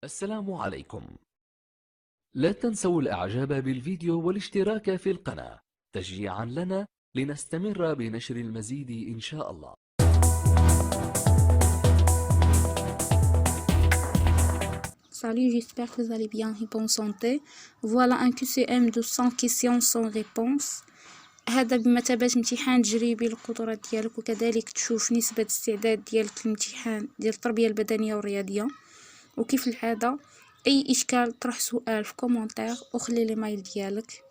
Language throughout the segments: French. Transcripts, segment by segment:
السلام عليكم. لا تنسوا الإعجاب بالفيديو والاشتراك في القناة تشجيعا لنا لنستمر بنشر المزيد إن شاء الله. Salut, j'espère que vous allez bien et bonne santé. Voilà un QCM de 100 questions sans réponse. هذا بمثابة امتحان تجريبي للقدرات ديالك، وكذلك تشوف نسبة الاستعداد ديالك للامتحان ديال التربية البدنية والرياضية. وكيف العادة أي إشكال طرح سؤال في كومنتير وخلي لي مايل ديالك.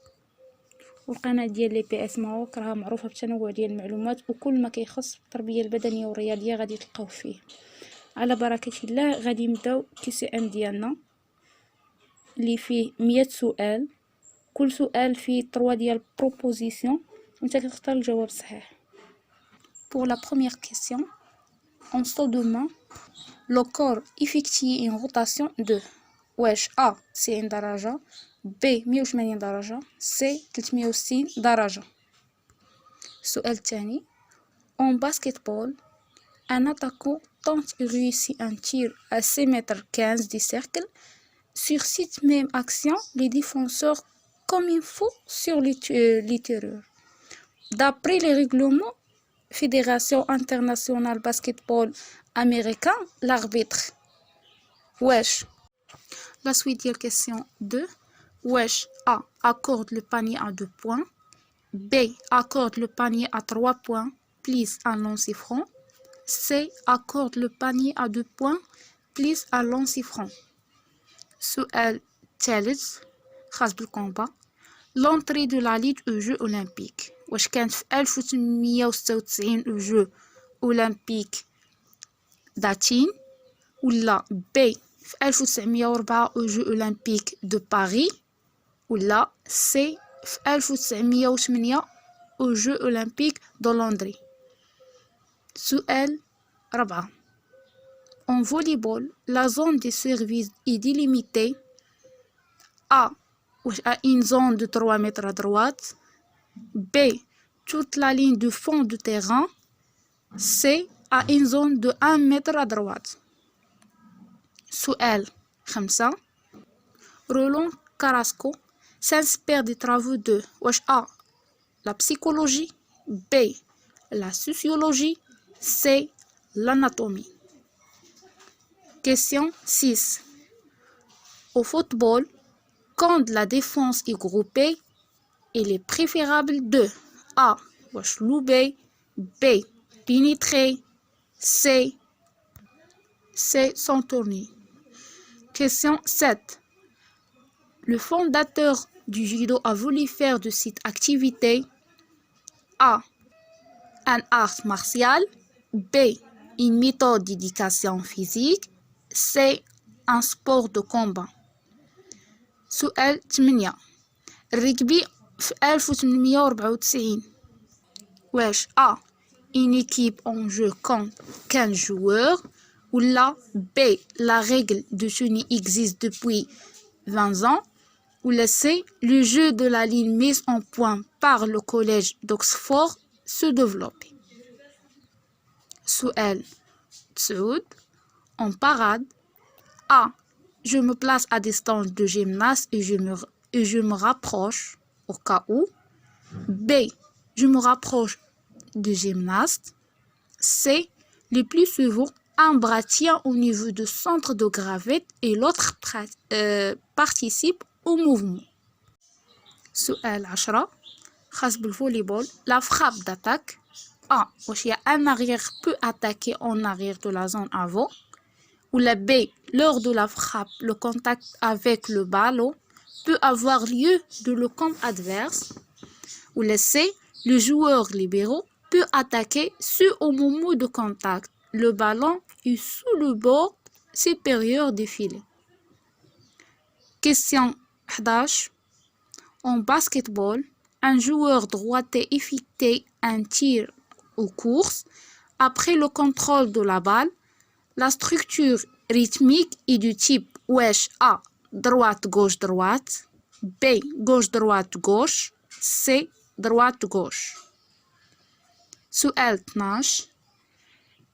والقناة ديال لي بي اس ماروك راها معروفة بالتنوع ديال المعلومات، وكل ما كيخص التربية البدنية والرياضية غادي تلقاوه فيه. على بركة الله غادي نبداو كي ام ديالنا اللي فيه 100 سؤال، كل سؤال فيه 3 ديال بروبوزيسيون وانت كتختار الجواب الصحيح. Pour la première question, on se demande le corps effectue une rotation de واش A 90 درجة، B 180 درجة، C 360 درجة. السؤال الثاني، en basketball un attaquant tente et réussit un tir à 6,15 m du cercle. Sur cette même action, les défenseurs comme il faut sur les tireurs. D'après les règlements Fédération internationale basketball américain, l'arbitre. Wesh. La suite de la question 2. Wesh A accorde le panier à 2 points. B accorde le panier à 3 points plus un lancer franc. C accorde le panier à 2 points plus un lancer franc. سؤال ثالث خاص بالكومبا. L'entrée de la Ligue aux Jeux Olympiques واش كانت في 1896 aux Jeux Olympiques d'Athènes ولا B في 1904 aux Jeux Olympiques de Paris ولا C في 1908 aux Jeux Olympiques de Londres. سؤال 4. En volleyball, la zone de service est délimitée A à une zone de 3 mètres à droite, B toute la ligne de fond du terrain, C à une zone de 1 mètre à droite. سؤال 5. Roland Carrasco s'inspire des travaux de واش A la psychologie, B la sociologie, C l'anatomie. Question 6. Au football, quand la défense est groupée, il est préférable de A. Wesh louper, B. Pénétrer, C. S'entourner. Question 7. Le fondateur du judo a voulu faire de cette activité A. Un art martial, B. Une méthode d'éducation physique, C. un sport de combat. سؤال 8. الركبي في 1894 واش A une équipe en jeu compte 15 joueurs ولا B la règle de chenille existe depuis 20 ans ولا C le jeu de la ligne mise en point par le collège d'Oxford se développe. سؤال 9. En parade A. Je me place à distance de gymnaste et je me rapproche au cas où. B. Je me rapproche du gymnaste. C. Le plus souvent, un bras tient au niveau du centre de gravité et l'autre participe au mouvement. سؤال 10. خاص بالفوليبول. La frappe d'attaque A. واش un arrière peut attaquer en arrière de la zone avant. Ou la B, lors de la frappe, le contact avec le ballon peut avoir lieu de le camp adverse. Ou la C, le joueur libéro peut attaquer ce au moment de contact. Le ballon est sous le bord supérieur du filet. Question 11. En basketball, un joueur droitier effectue un tir aux courses. Après le contrôle de la balle, la structure rythmique est du type wesh A droite-gauche-droite, B gauche-droite-gauche, C droite-gauche. سؤال 12.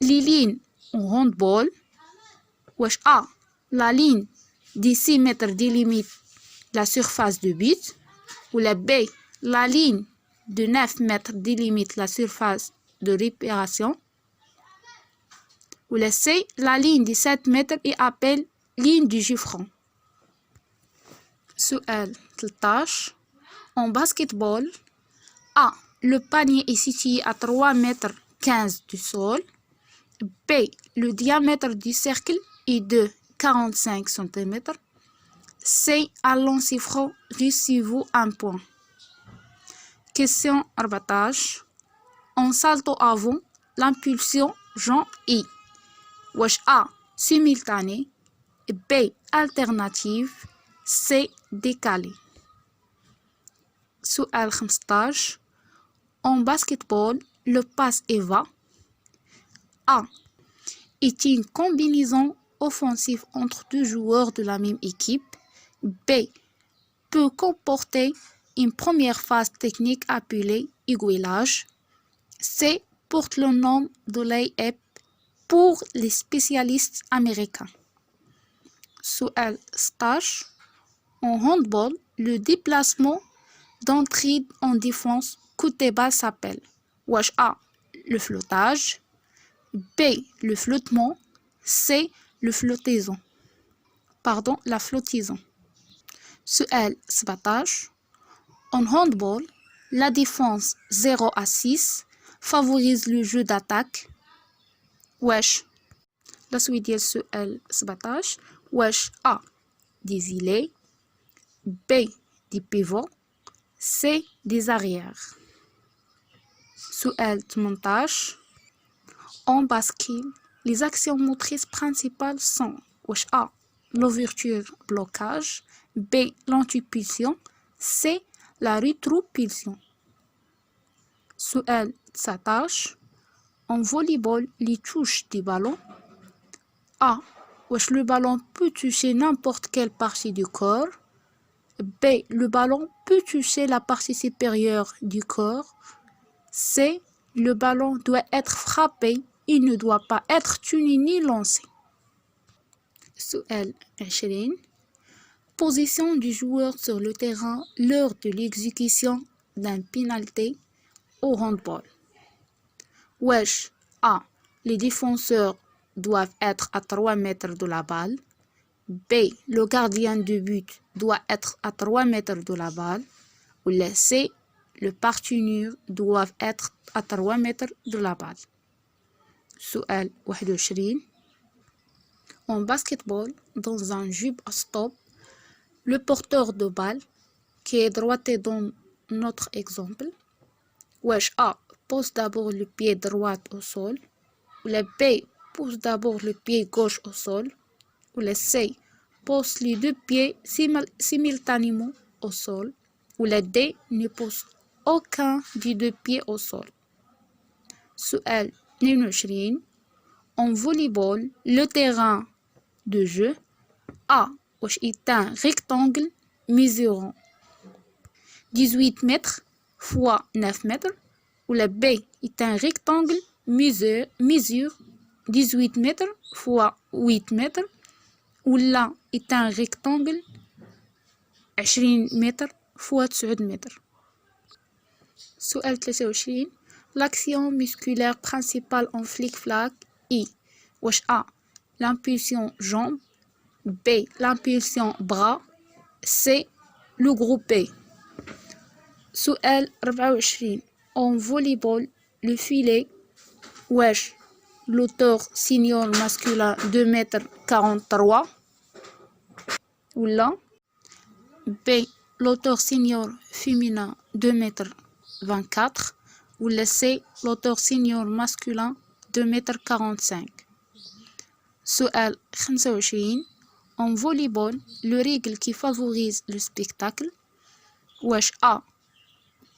Les lignes en handball wesh A la ligne de 6 mètres délimite la surface de but, ou la B, la ligne de 9 mètres délimite la surface de réparation, ou la C, la ligne de 7 mètres est appelée ligne du jeu franc. سؤال 13. En basketball, A. Le panier est situé à 3 mètres 15 du sol. B. Le diamètre du cercle est de 45 cm. C. À lancer franc, recevez-vous un point. Question 14. En salto avant, l'impulsion Jean I. Wesh A. Simultané. B. Alternative. C. Décalé. سؤال 15. En basketball, le passe EVA A est une combinaison offensive entre deux joueurs de la même équipe. B peut comporter une première phase technique appelée aiguillage. C porte le nom de lay-up pour les spécialistes américains. سؤال 16. En handball, le déplacement d'entrée en défense côté bas s'appelle wesh A. Le flottage. B. Le flottement. C. Le flottaison. La flottaison. سؤال 17. En handball, la défense 0 à 6 favorise le jeu d'attaque. wesh la suite ديال السؤال 17 wesh A. Des îlets. B. Des pivots. C. Des arrières. سؤال 18. En basket, les actions motrices principales sont wesh A. L'ouverture blocage. B. L'antipulsion. C. La rétropulsion. سؤال 19. En volleyball, les touches du ballon. A. Wesh le ballon peut toucher n'importe quelle partie du corps. B. Le ballon peut toucher la partie supérieure du corps. C. Le ballon doit être frappé. Il ne doit pas être tenu ni lancé. سؤال 20. Position du joueur sur le terrain lors de l'exécution d'un pénalty au handball. wesh A. Les défenseurs doivent être à 3 mètres de la balle. B. Le gardien de but doit être à 3 mètres de la balle. Ou la C. Le partenaire doit être à 3 mètres de la balle. سؤال 21. En basketball, dans un jeu à stop, le porteur de balle, qui est droité dans notre exemple, wesh A. Pose d'abord le pied droit au sol. Ou la B. Pose d'abord le pied gauche au sol. Ou la C. Pose les deux pieds simultanément au sol. Ou la D. Ne pose aucun des deux pieds au sol. سؤال 22. En volleyball, le terrain de jeu A est un rectangle mesurant 18 mètres x 9 mètres. Ou la B est un rectangle mesure 18 mètres x 8 mètres. Ou la est un rectangle 20 متر x 9 متر. سؤال 23. L'action musculaire principale en flic-flac est wesh A. L'impulsion jambe. B. L'impulsion bras. C. Le groupé. سؤال 24. En volleyball, le filet wesh l'auteur senior masculin 2 mètres 43. Ou la B. L'auteur senior féminin 2 mètres 24. Ou la C. L'auteur senior masculin 2 mètres 45. سؤال 25. En volleyball, le règle qui favorise le spectacle wesh A.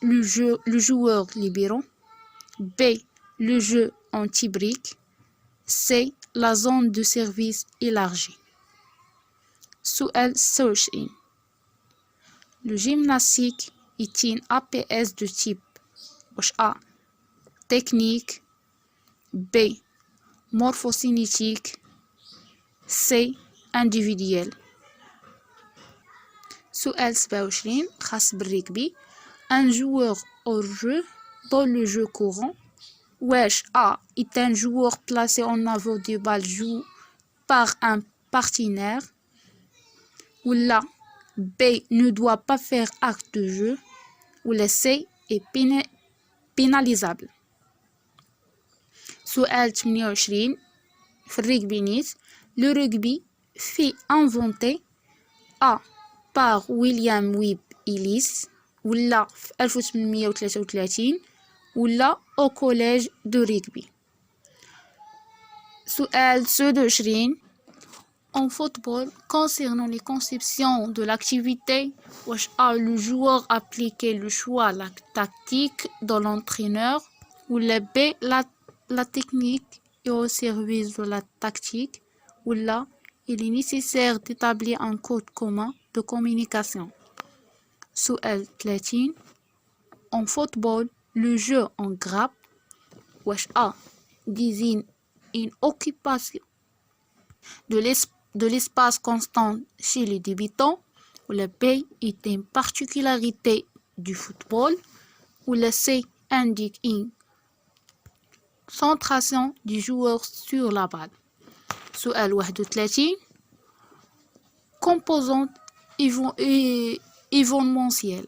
Le joueur libérant. B. Le jeu anti-brique. C. La zone de service élargie. سؤال 26. Le gymnastique est une APS de type wesh A. Technique. B. Morphocinétique. C. Individuel. سؤال 27 خاص بالريكبي. Un joueur hors jeu dans le jeu courant. Wesh A est un joueur placé en avant du balle joue par un partenaire. Ou là, B ne doit pas faire acte de jeu. Ou la C est pénalisable. سؤال 28 في الريكبي نيت. Le rugby fut inventé A par William Webb Ellis ولا في 1833 ولا au collège de rugby. سؤال 29 en football, concernant les conceptions de l'activité, wesh A le joueur appliquait le choix la tactique de l'entraîneur ou la B la technique est au service de la tactique ou là il est nécessaire d'établir un code commun de communication. سؤال 30 en football, le jeu en grappe, wesh A désigne une occupation de l'espace constant chez les débutants, ou la B est une particularité du football, ou la C indique une concentration du joueur sur la balle. سؤال 31 composante événementielle.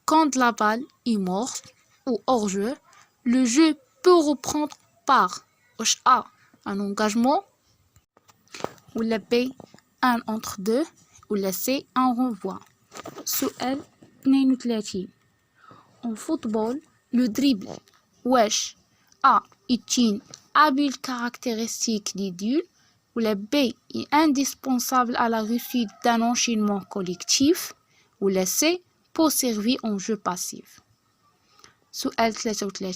Quand la balle est morte ou hors jeu, le jeu peut reprendre par A un engagement, ou la B un entre deux, ou la C un renvoi. سؤال 32 en football, le dribble wesh A est une habile caractéristique des duels, ou la B est indispensable à la réussite d'un enchaînement collectif, ou la C peut servir en jeu passif. سؤال 33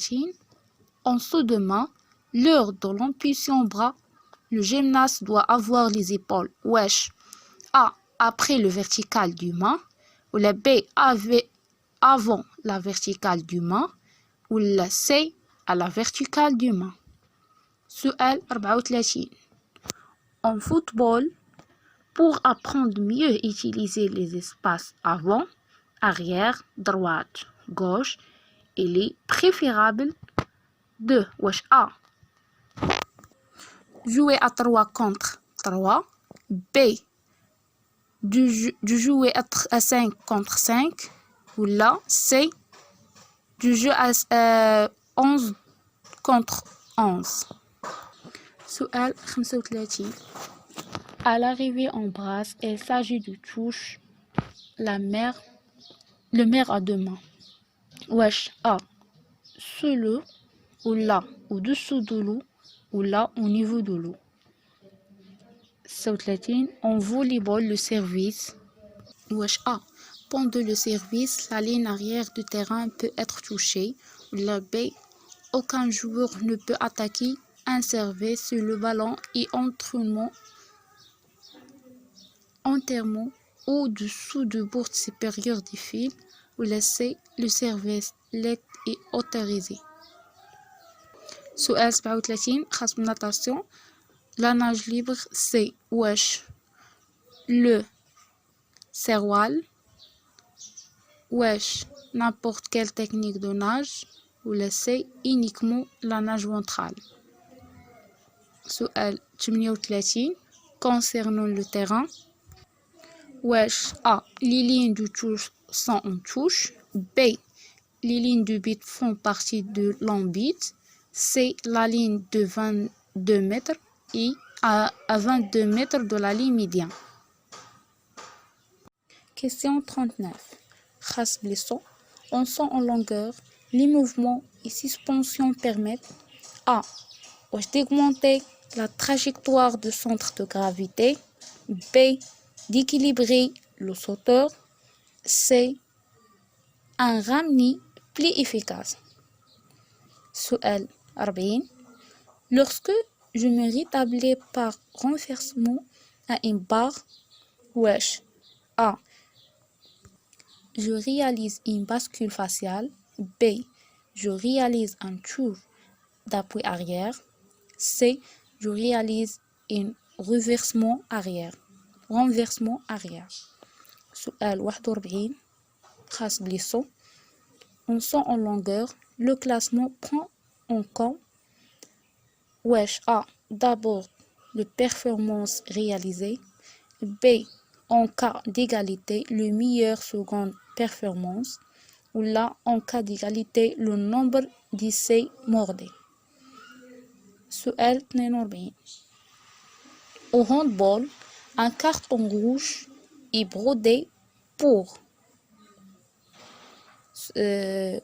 en saut de main, lors de l'impulsion bras, le gymnaste doit avoir les épaules wesh A après le vertical du main, ou la B avant la verticale du main, ou la C à la verticale du main. سؤال 34 en football, pour apprendre mieux utiliser les espaces avant, arrière, droite, gauche, il est préférable de wesh A jouer à 3 contre 3, B de jouer à 5 contre 5, ou là C du jeu à 11 contre 11. سؤال 35 à l'arrivée en brasse, il s'agit de touche le maire à deux mains. Wesh A sous l'eau, ou là au-dessous de l'eau, ou là au niveau de l'eau. 36 en volleyball, le service wesh A pendant le service, la ligne arrière du terrain peut être touchée, ou la B aucun joueur ne peut attaquer un service sur le ballon et entièrement au-dessous du bord supérieur du fil, ou la C le service est autorisé. سؤال 37 خاص بالناطاسيون. La nage libre c'est wesh le serwal, wesh n'importe quelle technique de nage, ou la C uniquement la nage ventrale. سؤال 38 concernant le terrain. Wesh A les lignes de touche sont en touche, B les lignes de but font partie de l'embit, C la ligne de 22 mètres et à 22 mètres de la ligne médiane. Question 39 خاص بالصون. En son en longueur, les mouvements et suspensions permettent A d'augmenter la trajectoire du centre de gravité, B d'équilibrer le sauteur, C un ramener plus efficace. سؤال 40 lorsque je me rétablis par renversement à une barre, wesh A je réalise une bascule faciale, B je réalise un tour d'appui arrière, C je réalise un renversement arrière. سؤال 41 خاص بلي sons. En son en longueur, le classement prend en compte wesh A. D'abord, les performances réalisées. B. En cas d'égalité, le meilleur seconde performance. Ou là, en cas d'égalité, le nombre d'essais mordés. سؤال 42 Au handball, un carton rouge est brodé pour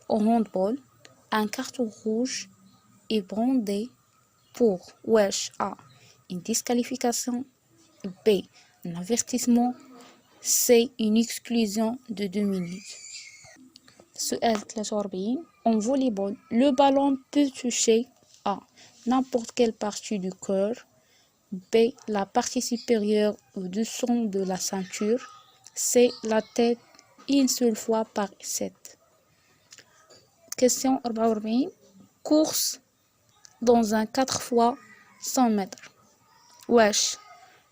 au handball, un carton rouge est brodé pour wesh A. Une disqualification. B. Un avertissement. C. Une exclusion de 2 minutes. سؤال 43 En volleyball, le ballon peut toucher A. N'importe quelle partie du corps. B. La partie supérieure au-dessous de la ceinture. C. La tête une seule fois par set. Question 44 Course dans un 4 fois 100 mètres. Wesh.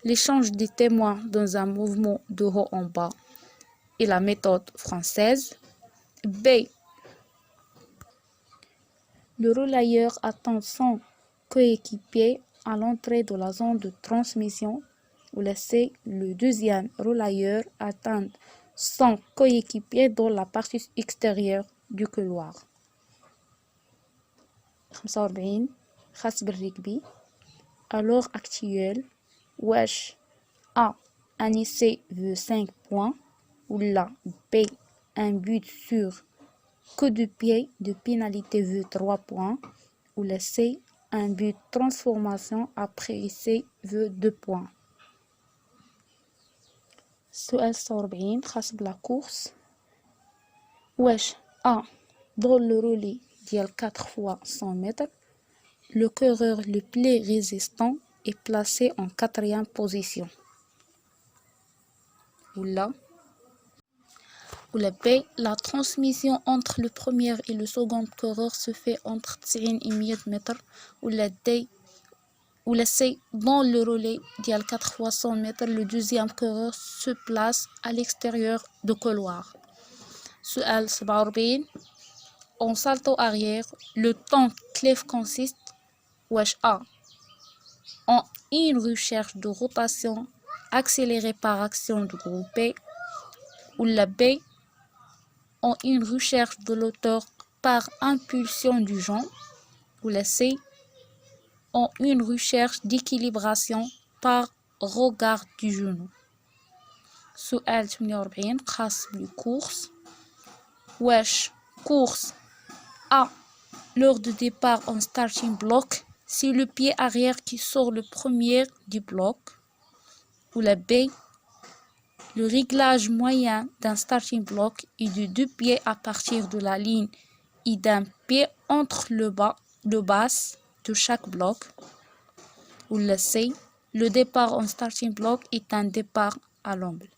L'échange des témoins dans un mouvement de haut en bas et la méthode française. B. Le relayeur attend son coéquipier à l'entrée de la zone de transmission. Ou là, C. Le deuxième relayeur attend son coéquipier dans la partie extérieure du couloir. 45 خاص بالركبي. À l'heure actuelle, wesh A. Un essai veut 5 points. Ou là, B. Un but sur coup de pied de pénalité veut 3 points. Ou là, C. Un but transformation après essai veut 2 points. سؤال 46 خاص بلا course. wesh A. Dans le relais ديال 4 fois 100 mètres, le coureur le plus résistant est placé en 4e position. Ou là, B. La transmission entre le premier et le second coureur se fait entre 90 mètres. Ou la D. Ou la C. Dans le relais ديال 4 fois 100 mètres, le deuxième coureur se place à l'extérieur du couloir. سؤال 47 En salto arrière, le temps clef consiste wesh A. En une recherche de rotation accélérée par action de groupé. Ou la B. En une recherche de l'auteur par impulsion du jambe. Ou la C. En une recherche d'équilibration par regard du genou. سؤال 48 خاص بالcourse. wesh course A. Lors du départ en starting block, c'est le pied arrière qui sort le premier du bloc. Ou la B. Le réglage moyen d'un starting block est de 2 pieds à partir de la ligne et d'un pied entre le bas de chaque bloc. Ou la C. Le départ en starting block est un départ à l'angle.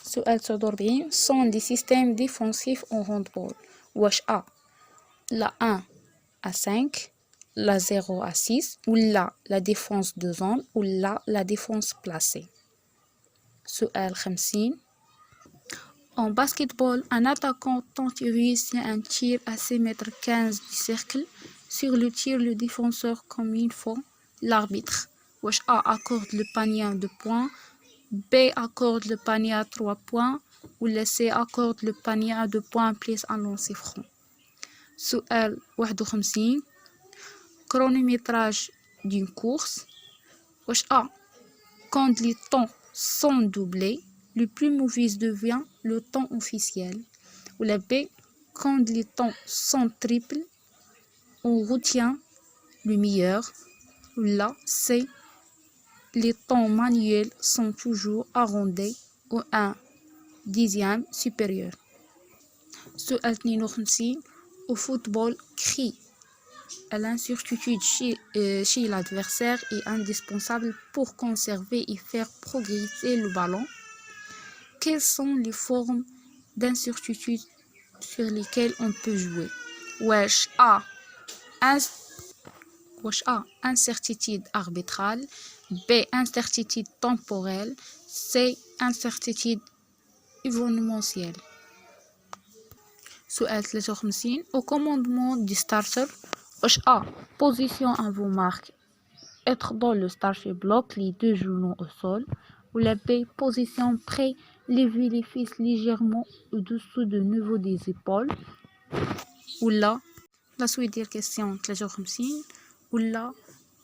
سؤال 49 sont des systèmes défensifs en handball. wesh A. La 1 à 5, la 0 à 6, ou là la défense de zone, ou là la défense placée. سؤال 50 En basketball, un attaquant tente de réussir un tir à 6 mètres 15 du cercle. Sur le tir, le défenseur comme une fois l'arbitre. wesh A accorde le panier à 2 points, B accorde le panier à 3 points, ou le C accorde le panier à 2 points plus un lancer franc. سؤال 51 Chronométrage d'une course. wesh A. Quand les temps sont doublés, le plus mauvais devient le temps officiel. Ou la B. Quand les temps sont triples, on retient le meilleur. Ou la C. Les temps manuels sont toujours arrondis au 1/10 supérieur. سؤال 52 Au football, cri à l'incertitude chez l'adversaire est indispensable pour conserver et faire progresser le ballon. Quelles sont les formes d'incertitude sur lesquelles on peut jouer? wesh A. Incertitude arbitrale. B. Incertitude temporelle. C incertitude événementielle. سؤال 53 au commandement du starter واش A position avant marque être dans le starter bloque les deux genoux au sol ou la B position près lever les fesses légèrement au-dessous du niveau des épaules ou la suite des questions 53 ou la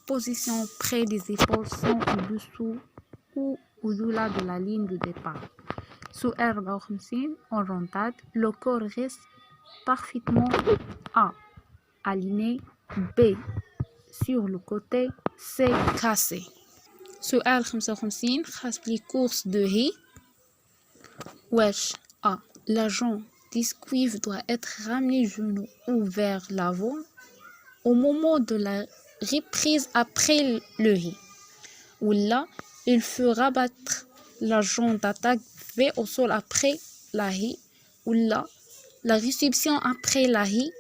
position près des épaules sont au-dessous ou au-delà de la ligne de départ. Sous R54, en rondade, le corps reste parfaitement A. Aligné, B. Sur le côté, C. Cassé. Sous R55, خاص les courses de riz. Wesh A. L'agent d'esquive doit être ramené genou ou vers l'avant au moment de la reprise après le riz. Ou là, il faut rabattre l'agent d'attaque V au sol après la riz. Ou là, la réception après la riz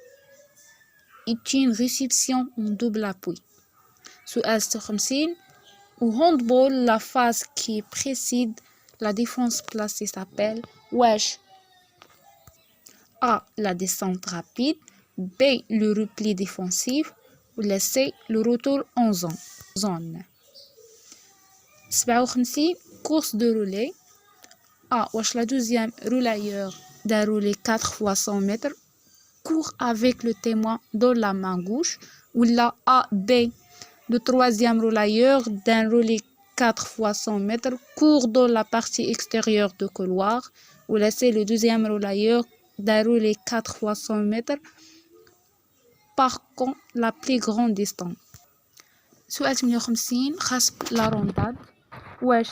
est une réception en double appui. Sous S50, au handball, la phase qui précède la défense placée s'appelle wesh. A. La descente rapide. B. Le repli défensif. Ou C. Le retour en zone. 57 course de relais. A. Wesh la deuxième relayeur d'un relais 4 fois 100 mètres court avec le témoin dans la main gauche. Ou la A. B. Le troisième relayeur d'un relais 4 fois 100 mètres court dans la partie extérieure du couloir. Ou la C. Le deuxième relayeur d'un relais 4 fois 100 mètres parcourt la plus grande distance. سؤال 58 خاص la rondade. واش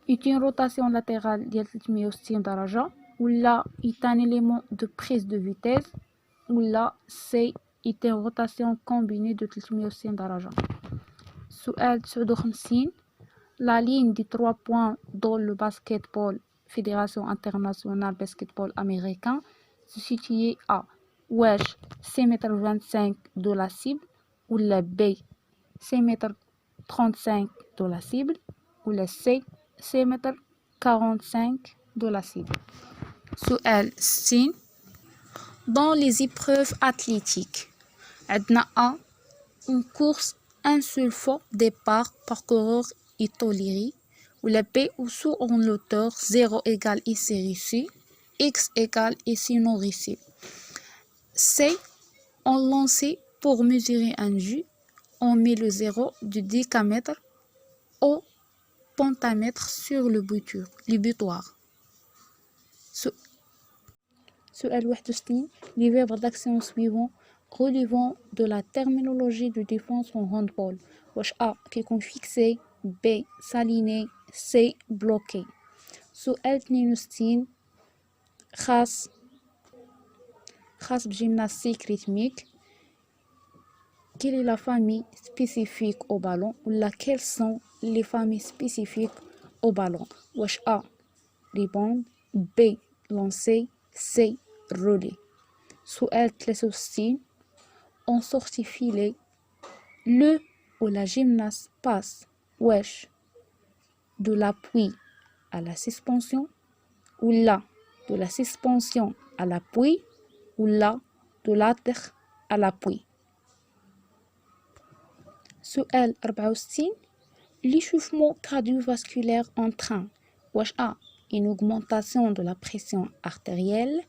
est une rotation latérale ديال 360 درجة ولا est un élément de prise de vitesse ولا C est une rotation combinée de 360 درجة. سؤال 59 la ligne des 3 points dans le basketball Fédération internationale basketball américain se situe à واش 6,25 m de la cible ou la B 6,35 m de la cible ou la C 6,45 m de la cible. سؤال 60 dans les épreuves athlétiques عندنا A une course un seul fois départ parcoureur est toléré ou la B ou sous en hauteur 0 égale ici reçu X égale ici non reçu. C en lancer pour mesurer un jus on met le 0 du décamètre au pentamètre sur le butoir. سؤال 61 les verbes d'action suivants relevant de la terminologie de défense en handball. واش A كيكون fixé B s'aligner C bloqué. سؤال 62 خاص بجيمناستيك rythmique. Quelle est la famille spécifique au ballon ou laquelle sont les familles spécifiques au ballon. واش A rebound B lancer C relais. سؤال 63 en sortie filet le ou la gymnaste passe wesh de l'appui à la suspension ou la de la suspension à l'appui ou la de l'atteinte à l'appui. سؤال 64 l'échauffement cardiovasculaire entraîne wesh A une augmentation de la pression artérielle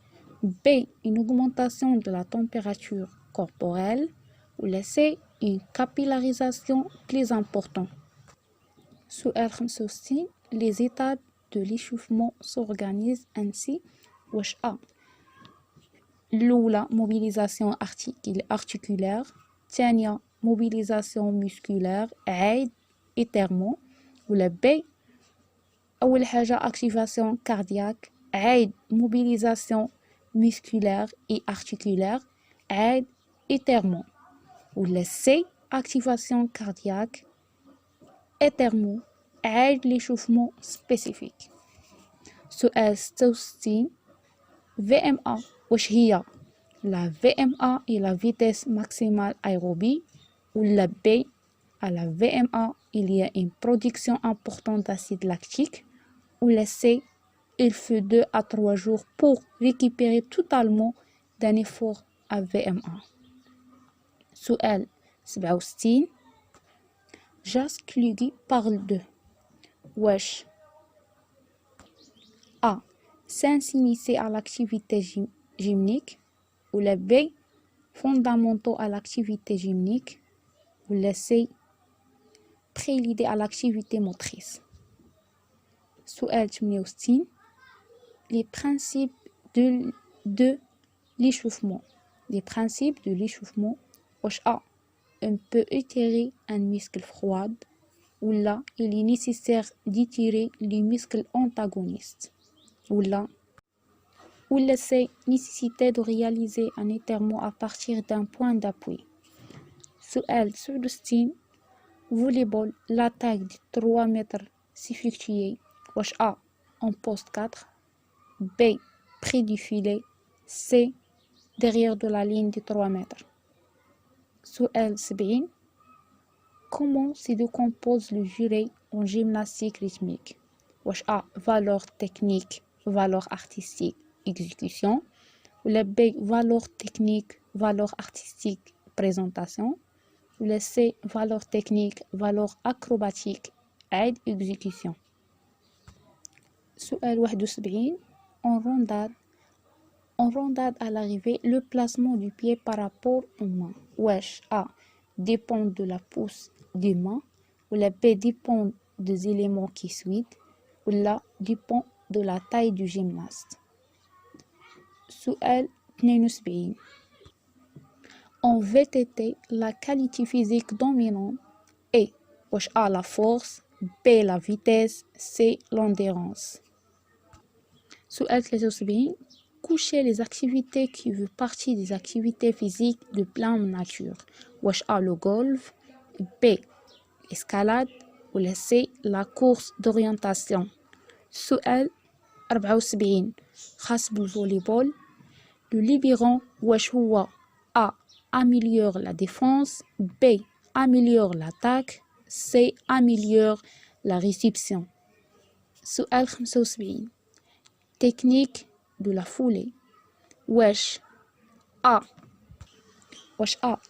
B une augmentation de la température corporelle ou la C une capillarisation plus importante. سؤال 65 les étapes de l'échauffement s'organisent ainsi واش A الأولى mobilisation articulaire ثانية mobilisation musculaire عايد étirement ولا B أول حاجة activation cardiaque عايد mobilisation musculaire et articulaire عايد étirement ولا C activation cardiaque étirement عايد l'échauffement spécifique. سؤال 66 VMA واش هي la VMA et la vitesse maximale aérobie ou la B à la VMA il y a une production importante d'acide lactique ou la C, il faut 2 à 3 jours pour récupérer totalement d'un effort à VMA. سؤال 67 Jas Kluge parle de wesh A. S'initier à l'activité gymnique ou la B. Fondamentaux à l'activité gymnique ou la C. Prélude à l'activité motrice. سؤال 68 Les principes de l'échauffement. Les principes de l'échauffement. Wesh A. On peut étirer un muscle froid ou là, il est nécessaire d'étirer les muscles antagonistes. Ou là, c'est nécessité de réaliser un étirement à partir d'un point d'appui. سؤال 67 Volleyball, l'attaque de 3 mètres s'effectue. Wesh A. En poste 4. B. Près du filet. C. Derrière de la ligne de 3 mètres. سؤال 70 Comment se décompose le juré en gymnastique rythmique? Wesh A. Valeur technique, valeur artistique, exécution. Ou la B. Valeur technique, valeur artistique, présentation. Ou la C. Valeur technique, valeur acrobatique, aide, exécution. سؤال 71 En rondade à l'arrivée, le placement du pied par rapport aux mains. Wesh A. Dépend de la pousse des mains. Ou la B. Dépend des éléments qui suivent. Ou la dépend de la taille du gymnaste. سؤال 72 En VTT, la qualité physique dominante est wesh A. La force, B. La vitesse, C. L'endurance. سؤال 73 Coucher les activités qui font partie des activités physiques de pleine nature. Wesh A. Le golf, B. L'escalade ou la C. La course d'orientation. سؤال 74 خاص بالفوليبول Le libérant wesh هو A. Améliore la défense, B. Améliore l'attaque, C. Améliore la réception. سؤال 75 Technique de la foulée. Wesh A.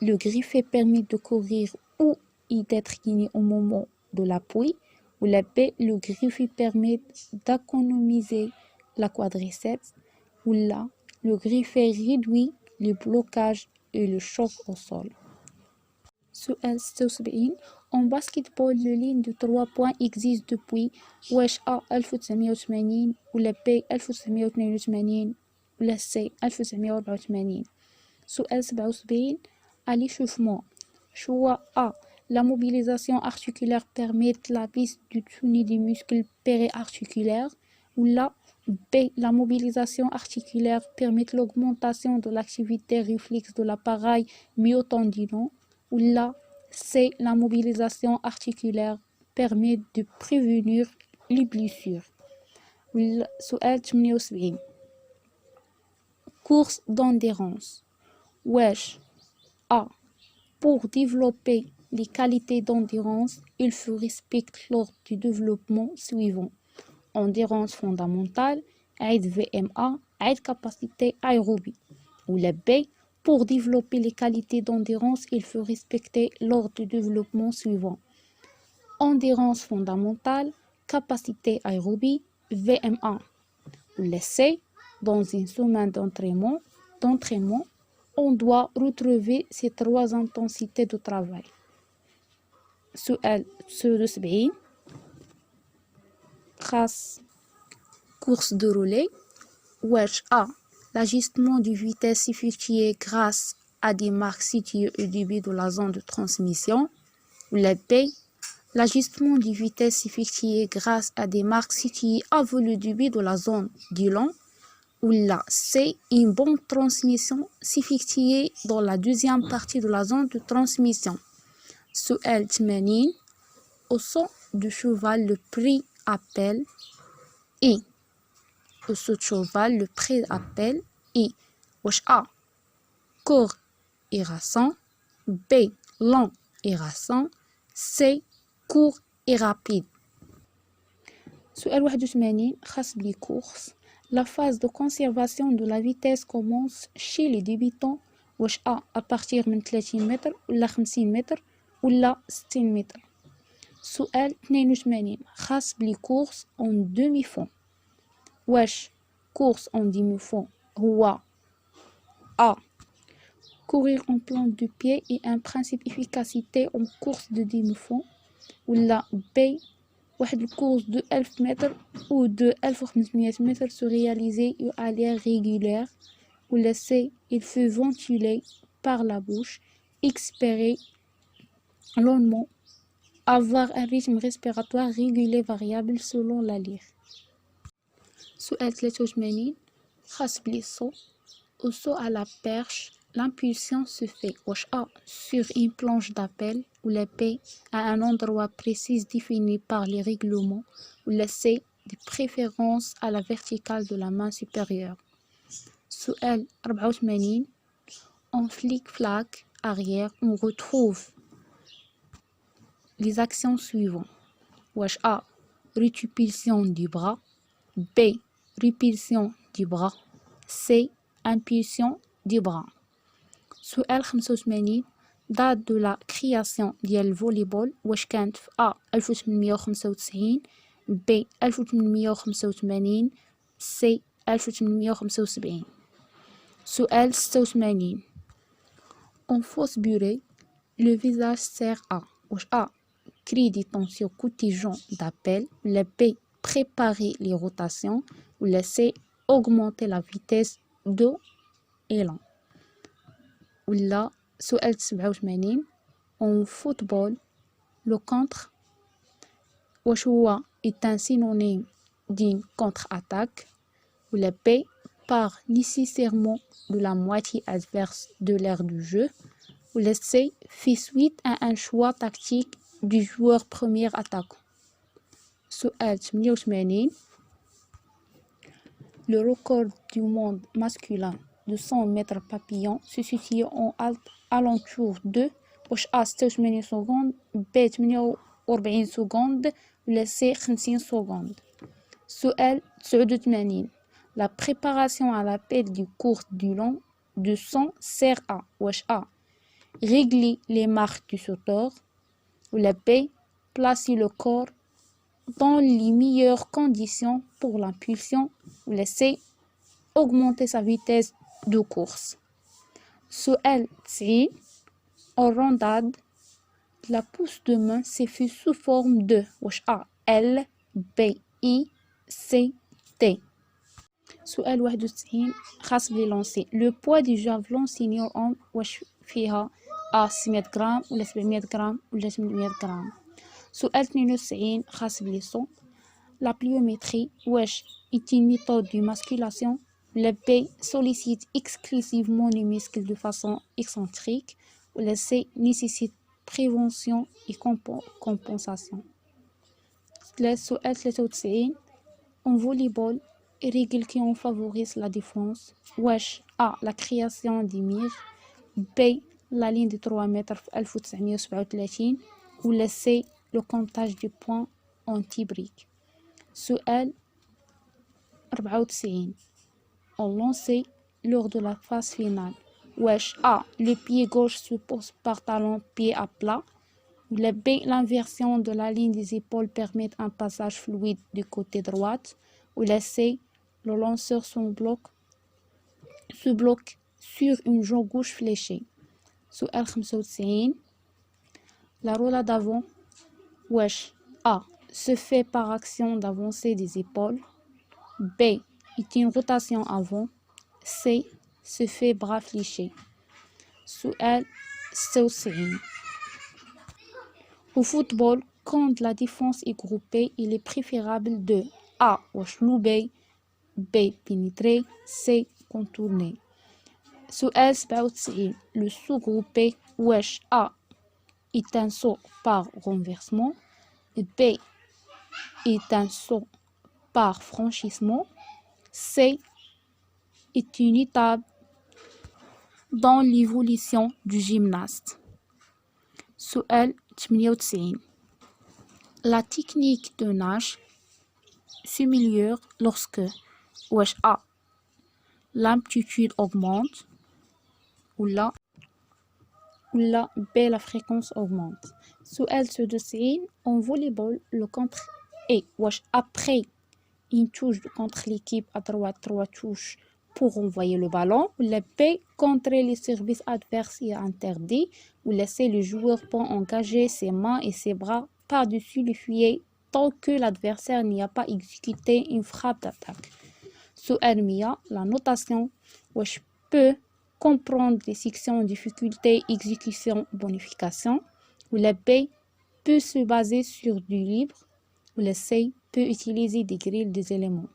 Le griffé permet de courir ou d'être guidé au moment de l'appui. Ou la B. Le griffé permet d'économiser la quadriceps. Ou là, le griffé réduit le blocage et le choc au sol. سؤال 76 En basketball, le ligne de 3 points existe depuis wesh A 1980 ou la B 1982 ou la C 1984. سؤال 77 À l'échauffement, choix A. La mobilisation articulaire permet la prise du tournis des muscles périarticulaires ou la B. La mobilisation articulaire permet l'augmentation de l'activité réflexe de l'appareil myotendineux ou la C. La mobilisation articulaire permet de prévenir les blessures. سؤال 78 Course d'endurance. Wesh A. Pour développer les qualités d'endurance, il faut respecter l'ordre du développement suivant. Endurance fondamentale, aide VMA, aide capacité aérobie. Ou la B. Pour développer les qualités d'endurance, il faut respecter l'ordre de développement suivant. Endurance fondamentale, capacité aérobie, VMA. Ou la C. Dans une semaine d'entraînement, on doit retrouver ces 3 intensités de travail. سؤال 72 course de relais. Wesh A. L'ajustement de vitesse effectué grâce à des marques situées au début de la zone de transmission. Ou la B. L'ajustement de vitesse effectué grâce à des marques situées avant le début de la zone du long. Ou la C. Une bonne transmission s'effectue dans la deuxième partie de la zone de transmission. سؤال 80 Au son du cheval, le prix appel et au saut de cheval, le prix appel et wesh A. Court et rasant, B. Lent et rasant, C. Court et rapide. سؤال 81 خاص بلي courses. La phase de conservation de la vitesse commence chez les débutants واش à partir من 30 متر ولا 50 متر ولا 60 متر. سؤال 82 خاص بلي courses en demi-fond واش course en demi-fond هو A courir en plante de pied et un principe efficacité en course de demi-fond ولا B واحد الكورس de 1000 متر ou de 1500 متر se réaliser à l'air régulière ولا C il faut ventiler par la bouche expirer longuement avoir un rythme respiratoire régulier variable selon la lyre. سؤال 83 خاص بلي saut. Au saut à la perche l'impulsion se fait واش A sur une planche d'appel ou la B à un endroit précis défini par les règlements ou la C de préférence à la verticale de la main supérieure. سؤال 84 en flic-flac arrière on retrouve les actions suivantes واش A rétupulsion du bras B répulsion du bras C impulsion du bras. سؤال 85 date de la création ديال الفوليبول واش كانت في A 1895 B 1885 C 1875. سؤال 86 en fausse burée le visage sert à واش A créer des tensions contingents d'appel la B préparer les rotations ou la C augmenter la vitesse de élan. ولا سؤال 87 en football le contre واش هو est un synonyme d'une contre-attaque ou la B part nécessairement de la moitié adverse de l'aire du jeu ou la C fait suite à un choix tactique du joueur premier attaquant. سؤال 88 le record du monde masculin de 100 mètres papillon se situe en alentour de واش A 86 secondes B 48 secondes ولا C 50 secondes. سؤال 89 la préparation à l'appel du cours du long de 100 sert à واش A régler les marques du sauteur ou la B placer le corps dans les meilleures conditions pour l'impulsion ou la C augmenter sa vitesse de course. سؤال 90 en randade la pousse de main se fait sous forme de واش A L B I C T. سؤال 91 خاص بلي لونسي le poids du javelot senior homme واش فيها A 600 غرام ولا 700 غرام ولا 800 غرام. سؤال 92 خاص بلي صون la pliométrie واش est une méthode de musculation la B sollicite exclusivement les muscles de façon excentrique ou la C nécessite prévention et compensation. سؤال 93 en volleyball règles qui en favorisent la défense واش A la création des murs B la ligne de 3 mètres في 1937 ou la C le comptage des points anti-briques. سؤال 94 en lancer lors de la phase finale واش A le pied gauche se pose par talon pied à plat ou la B l'inversion de la ligne des épaules permet un passage fluide du côté droit ou la C le lanceur se bloque sur une jambe gauche fléchée. سؤال 95 la roulade d'avant واش A se fait par action d'avancer des épaules B est une rotation avant C se fait bras fléchés. سؤال 96 au football quand la défense est groupée il est préférable de A واش louper B pénétrer C contourner. سؤال 97 le saut groupé واش A est un saut par renversement B est un saut par franchissement C est une étape dans l'évolution du gymnaste. سؤال 98 la technique de nage s'améliore lorsque واش A l'amplitude augmente ou la B la fréquence augmente. سؤال 96 en volleyball le contre est واش après une touche contre l'équipe à droite 3 touches pour envoyer le ballon ou la B contrer les services adverses est interdit ou laisser le joueur peut engager ses mains et ses bras par-dessus le filet tant que l'adversaire n'y a pas exécuté une frappe d'attaque. سؤال 100 la notation واش peut comprendre les sections difficulté, exécution, bonification ou la B peut se baser sur du libre ou la C peut utiliser des grilles des éléments.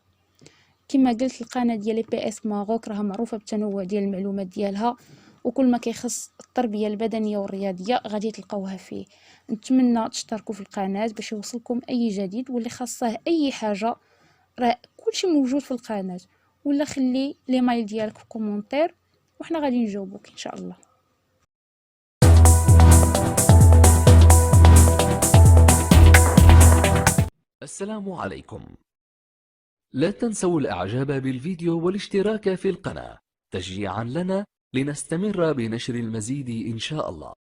كما قلت القناة ديال PS ماروك راها معروفة بالتنوع ديال المعلومات ديالها وكل ما كيخص التربية البدنية والرياضية غادي تلقاوها فيه. نتمنى تشتركوا في القناة باش يوصلكم اي جديد واللي خاصه اي حاجة راه كلشي موجود في القناة ولا خلي لي مايل ديالك في كومونتير وحنا غادي نجاوبوك ان شاء الله. السلام عليكم. لا تنسوا الاعجاب بالفيديو والاشتراك في القناة تشجيعا لنا لنستمر بنشر المزيد ان شاء الله.